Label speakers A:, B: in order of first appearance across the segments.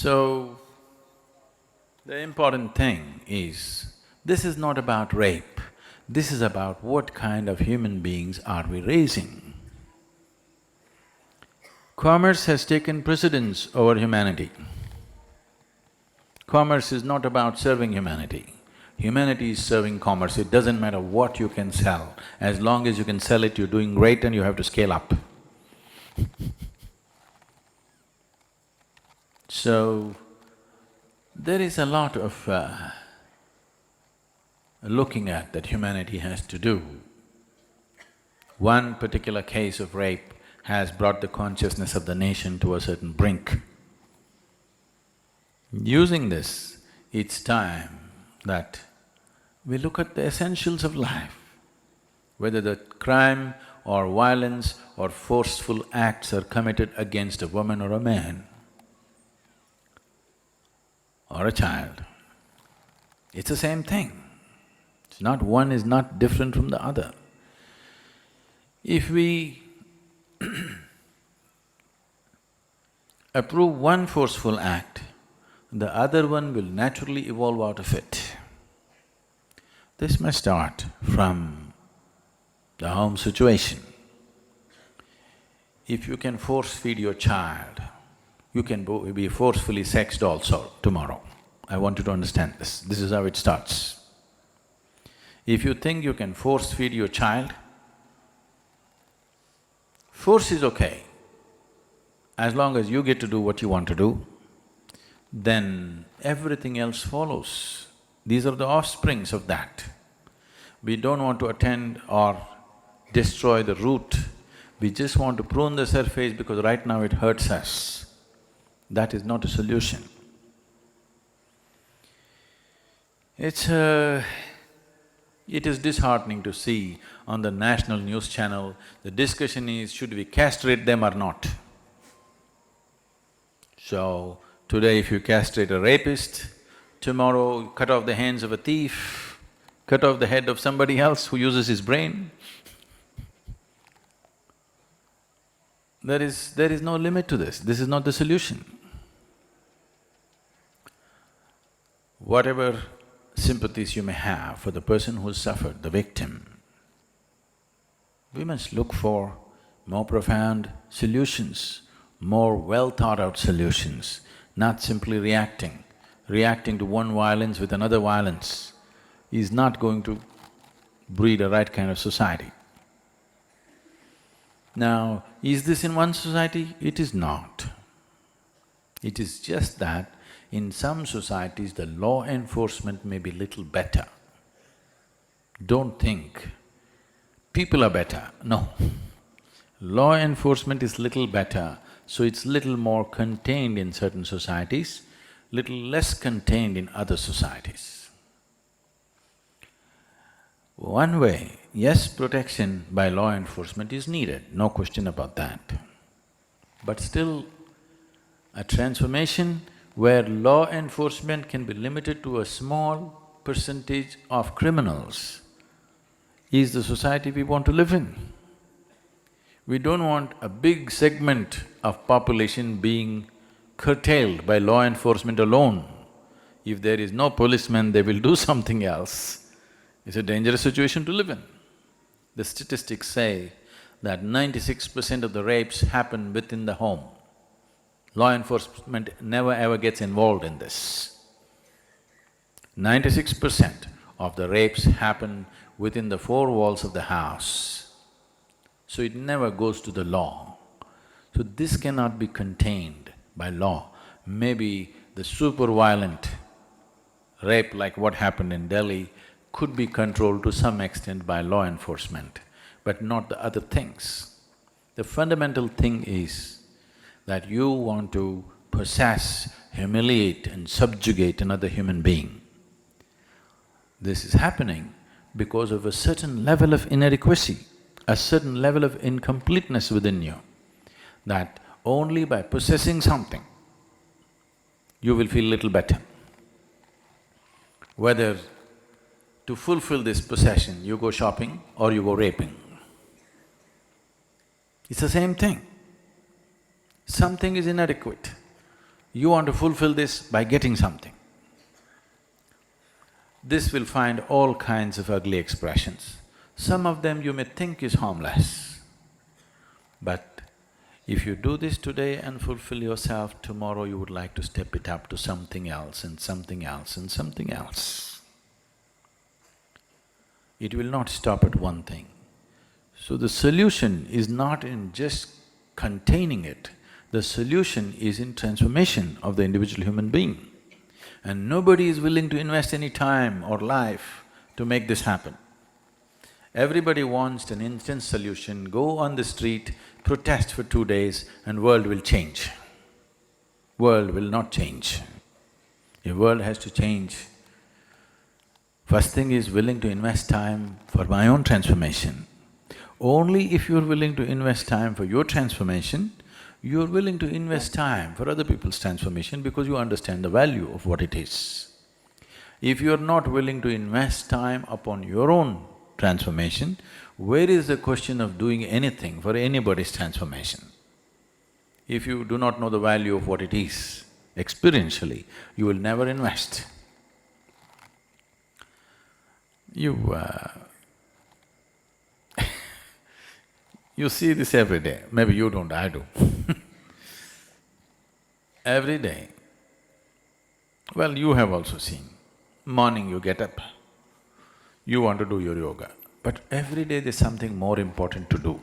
A: So, the important thing is, this is not about rape, this is about what kind of human beings are we raising. Commerce has taken precedence over humanity. Commerce is not about serving humanity. Humanity is serving commerce. It doesn't matter what you can sell. As long as you can sell it, you're doing great and you have to scale up. So, there is a lot of looking at that humanity has to do. One particular case of rape has brought the consciousness of the nation to a certain brink. Using this, it's time that we look at the essentials of life. Whether the crime or violence or forceful acts are committed against a woman or a man or a child, it's the same thing. It's not… one is not different from the other. If we approve one forceful act, the other one will naturally evolve out of it. This may start from the home situation. If you can force-feed your child, you can be forcefully sexed also tomorrow. I want you to understand this. This is how it starts. If you think you can force-feed your child, force is okay. As long as you get to do what you want to do, then everything else follows. These are the offsprings of that. We don't want to attend or destroy the root, we just want to prune the surface because right now it hurts us. That is not a solution. It is disheartening to see on the national news channel, the discussion is, should we castrate them or not? So, today if you castrate a rapist, tomorrow you cut off the hands of a thief, cut off the head of somebody else who uses his brain. There is no limit to this is not the solution. Whatever sympathies you may have for the person who suffered, the victim, we must look for more profound solutions, more well-thought-out solutions, not simply reacting. Reacting to one violence with another violence is not going to breed a right kind of society. Now, is this in one society? It is not. It is just that in some societies the law enforcement may be little better. Don't think people are better, no. Law enforcement is little better, so it's little more contained in certain societies, little less contained in other societies. One way, yes, protection by law enforcement is needed, no question about that. But still, a transformation where law enforcement can be limited to a small percentage of criminals is the society we want to live in. We don't want a big segment of population being curtailed by law enforcement alone. If there is no policeman, they will do something else. It's a dangerous situation to live in. The statistics say that 96% of the rapes happen within the home. Law enforcement never ever gets involved in this. 96% of the rapes happen within the four walls of the house. So it never goes to the law. So this cannot be contained by law. Maybe the super violent rape like what happened in Delhi could be controlled to some extent by law enforcement, but not the other things. The fundamental thing is that you want to possess, humiliate and subjugate another human being. This is happening because of a certain level of inadequacy, a certain level of incompleteness within you, that only by possessing something, you will feel little better. Whether to fulfill this possession, you go shopping or you go raping. It's the same thing. Something is inadequate. You want to fulfill this by getting something. This will find all kinds of ugly expressions. Some of them you may think is harmless, but if you do this today and fulfill yourself, tomorrow you would like to step it up to something else and something else and something else. It will not stop at one thing. So the solution is not in just containing it, the solution is in transformation of the individual human being. And nobody is willing to invest any time or life to make this happen. Everybody wants an instant solution, go on the street, protest for 2 days and world will change. World will not change. If world has to change, first thing is willing to invest time for my own transformation. Only if you're willing to invest time for your transformation, you're willing to invest time for other people's transformation because you understand the value of what it is. If you're not willing to invest time upon your own transformation, where is the question of doing anything for anybody's transformation? If you do not know the value of what it is experientially, you will never invest. You see this every day, maybe you don't, I do. Every day. Well, you have also seen. Morning you get up, you want to do your yoga, but every day there's something more important to do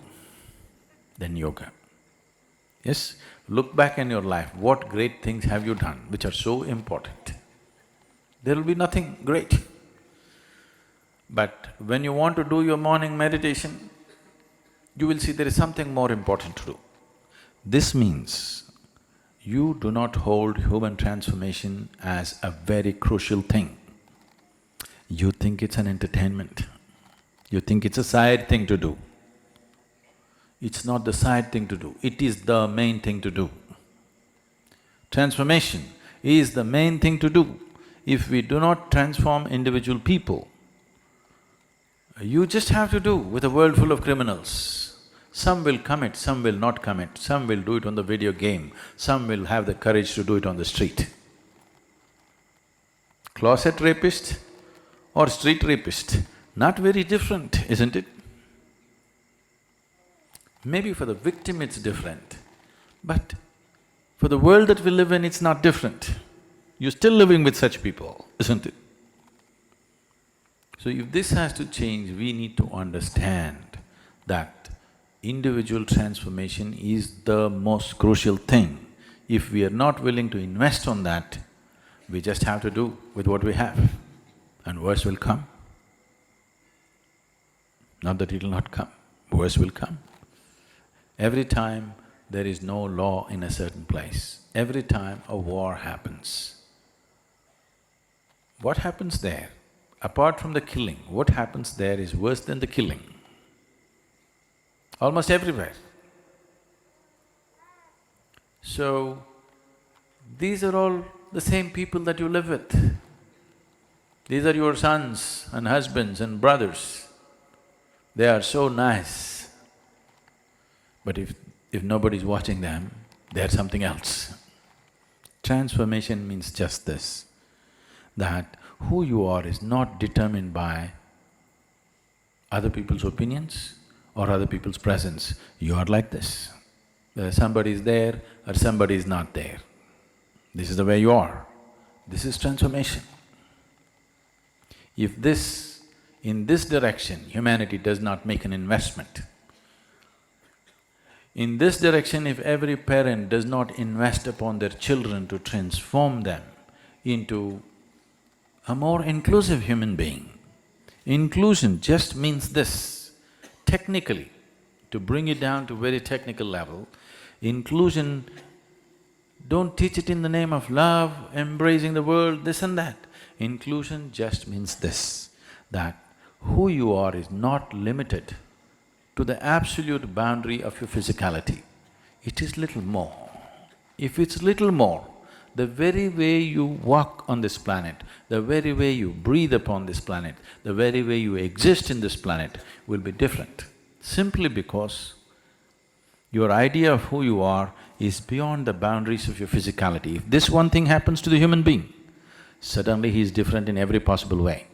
A: than yoga. Yes? Look back in your life, what great things have you done which are so important? There will be nothing great. But when you want to do your morning meditation, you will see there is something more important to do. This means you do not hold human transformation as a very crucial thing. You think it's an entertainment, you think it's a side thing to do. It's not the side thing to do, it is the main thing to do. Transformation is the main thing to do. If we do not transform individual people, you just have to do with a world full of criminals. Some will commit, some will not commit, some will do it on the video game, some will have the courage to do it on the street. Closet rapist or street rapist, not very different, isn't it? Maybe for the victim it's different, but for the world that we live in, it's not different. You're still living with such people, isn't it? So if this has to change, we need to understand that individual transformation is the most crucial thing. If we are not willing to invest on that, we just have to do with what we have, and worse will come. Not that it'll not come, worse will come. Every time there is no law in a certain place, every time a war happens, what happens there? Apart from the killing, what happens there is worse than the killing. Almost everywhere. So, these are all the same people that you live with. These are your sons and husbands and brothers. They are so nice. But if nobody's watching them, they're something else. Transformation means just this, that who you are is not determined by other people's opinions or other people's presence. You are like this. Whether somebody is there or somebody is not there. This is the way you are. This is transformation. If in this direction, humanity does not make an investment, in this direction, if every parent does not invest upon their children to transform them into a more inclusive human being, inclusion just means this. Technically, to bring it down to very technical level, inclusion, don't teach it in the name of love, embracing the world, this and that. Inclusion just means this, that who you are is not limited to the absolute boundary of your physicality. It is little more. If it's little more, the very way you walk on this planet, the very way you breathe upon this planet, the very way you exist in this planet will be different, simply because your idea of who you are is beyond the boundaries of your physicality. If this one thing happens to the human being, suddenly he is different in every possible way.